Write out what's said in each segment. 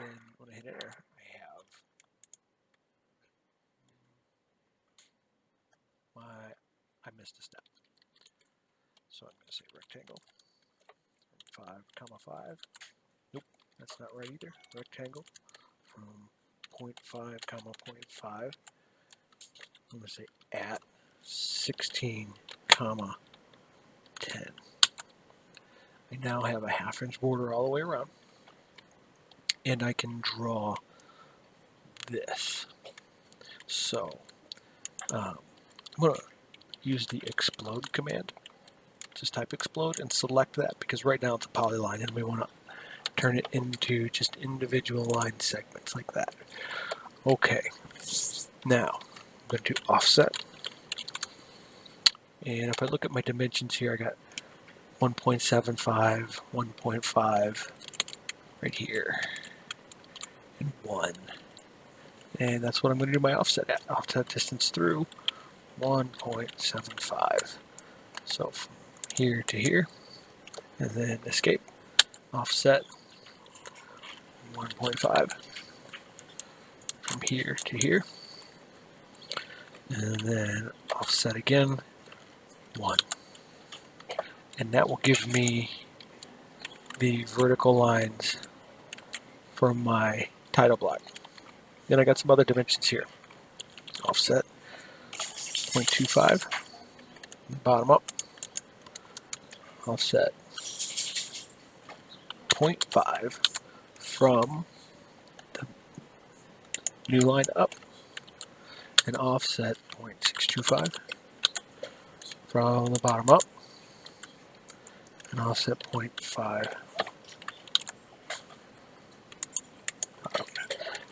then when I hit enter, I have I missed a step. So I'm going to say rectangle, 5, comma 5. Nope, that's not right either. Rectangle from 0.5, comma 0.5. I'm going to say at 16, comma 10. I now have a 1/2 inch border all the way around, and I can draw this. So I'm going to use the explode command. Just type explode and select that, because right now it's a polyline and we want to turn it into just individual line segments like that. Okay, now I'm going to offset, and if I look at my dimensions here, I got 1.75, 1.5 right here, and 1. And that's what I'm going to do my offset at. Offset distance through 1.75. So from here to here, and then escape, offset 1.5 from here to here, and then offset again 1. And that will give me the vertical lines for my title block. Then I got some other dimensions here. Offset 0.25, bottom up, offset 0.5 from the new line up, and offset 0.625 from the bottom up, and offset 0.5.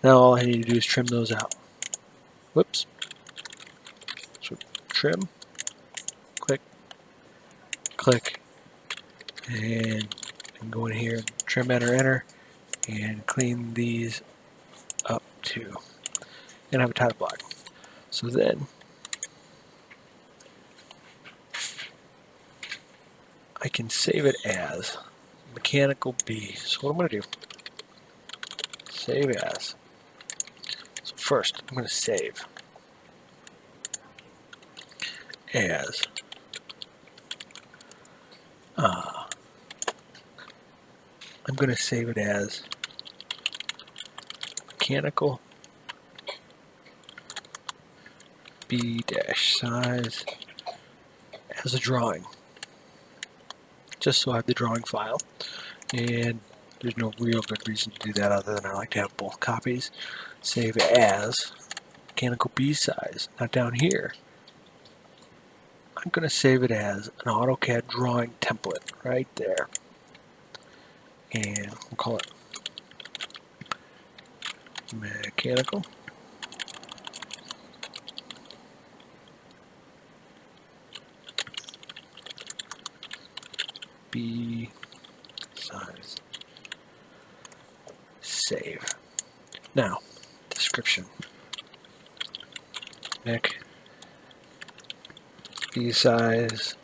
Now all I need to do is trim those out. Whoops. So trim, click, click, and go in here, trim, enter, and clean these up too. And have a title block. So then I can save it as mechanical B. So what I'm going to do, save as. So first I'm going to save as I'm going to save it as mechanical B dash size as a drawing, just so I have the drawing file. And there's no real good reason to do that other than I like to have both copies. Save as mechanical B size. Now down here, I'm going to save it as an AutoCAD drawing template right there. And we'll call it mechanical B size. Save. Now, description. Mech B size.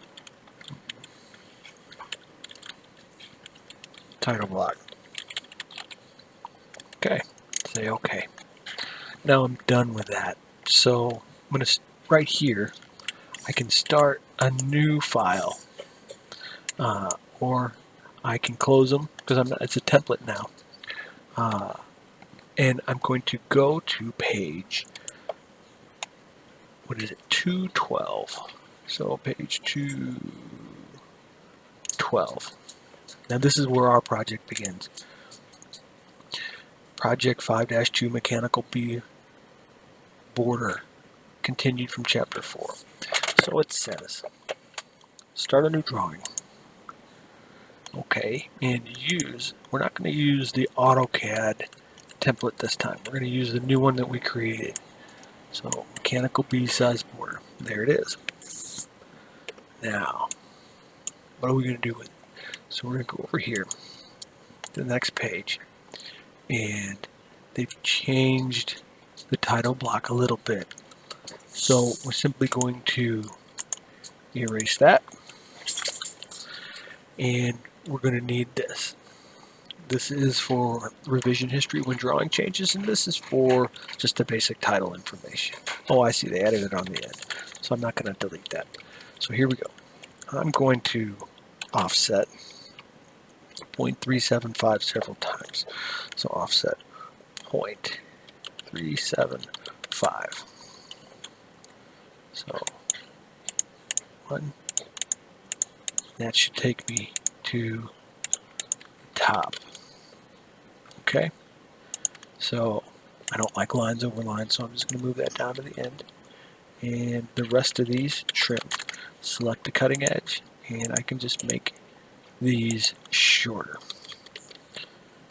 Title block. Okay. Say okay. Now I'm done with that. So I'm going to, right here, I can start a new file. Or I can close them because it's a template now. And I'm going to go to page, what is it, 212. So page 212. Now this is where our project begins. Project 5-2 Mechanical B border, continued from chapter 4. So it says, start a new drawing. Okay, and we're not going to use the AutoCAD template this time. We're going to use the new one that we created. So mechanical B size border. There it is. Now, what are we going to do with it? So we're going to go over here to the next page, and they've changed the title block a little bit. So we're simply going to erase that, and we're going to need this. this is for revision history when drawing changes, and this is for just the basic title information. Oh, I see, they added it on the end, so I'm not going to delete that. So here we go. I'm going to offset 0.375 several times. So offset 0.375. So 1. That should take me to the top. Okay. So I don't like lines over lines, so I'm just going to move that down to the end. And the rest of these trim. Select the cutting edge, and I can just make these shorter.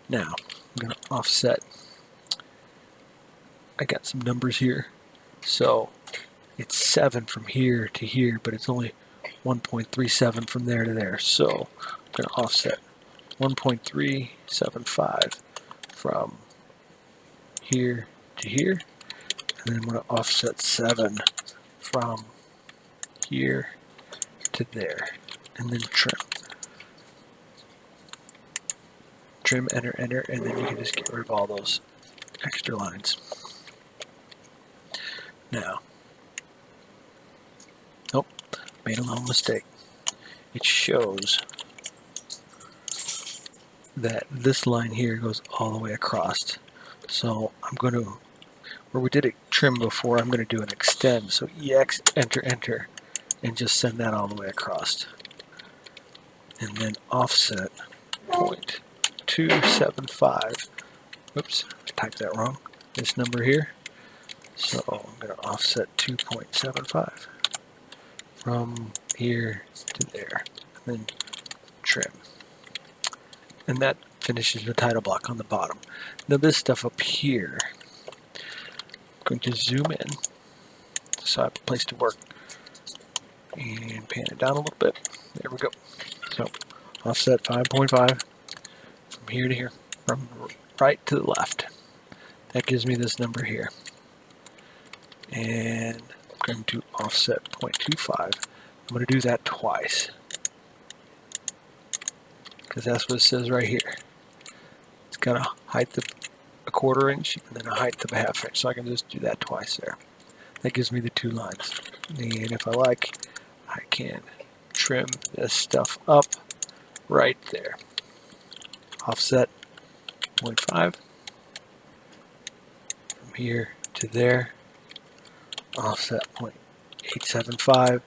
Now I'm going to offset. I got some numbers here. So it's 7 from here to here, but it's only 1.37 from there to there. So I'm going to offset 1.375 from here to here, and then I'm going to offset 7 from here to there, and then trim. Trim, enter, enter, and then you can just get rid of all those extra lines. Now, nope, made a little mistake. It shows that this line here goes all the way across. So I'm going to, where we did a trim before, I'm going to do an extend. So EX, enter, enter, and just send that all the way across. And then offset 0.275. Oops, I typed that wrong. This number here. So I'm going to offset 2.75 from here to there, and then trim. And that finishes the title block on the bottom. Now this stuff up here, I'm going to zoom in so I have a place to work and pan it down a little bit. There we go. So offset 5.5 from here to here, from right to the left. That gives me this number here. And I'm going to offset 0.25. I'm going to do that twice, because that's what it says right here. It's got a height of a 1/4 inch and then a height of a 1/2 inch. So I can just do that twice there. That gives me the 2 lines. And if I like, I can trim this stuff up right there. Offset 0.5 from here to there. Offset 0.875.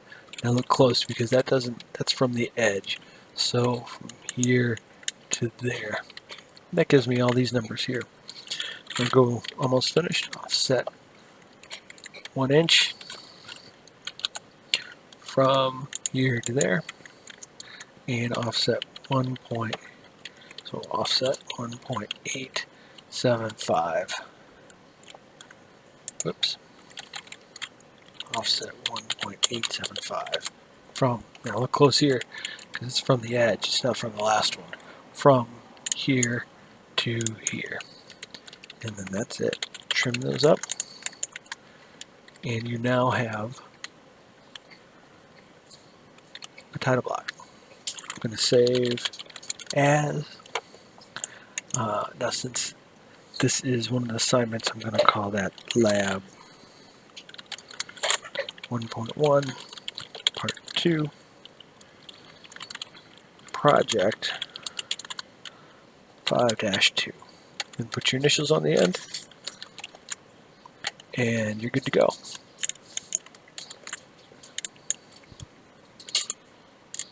Now look close, because that's from the edge. So from here to there. That gives me all these numbers here. I'm going to go almost finished. Offset 1 inch from here to there, and offset 1 point. So offset 1.875. Whoops. Offset 1.875 from. Now look close here, because it's from the edge. It's not from the last one. From here to here, and then that's it. Trim those up, and you now have a title block. I'm going to save as. Now since this is one of the assignments, I'm going to call that Lab 1.1 Part 2 Project 5-2. Then put your initials on the end, and you're good to go.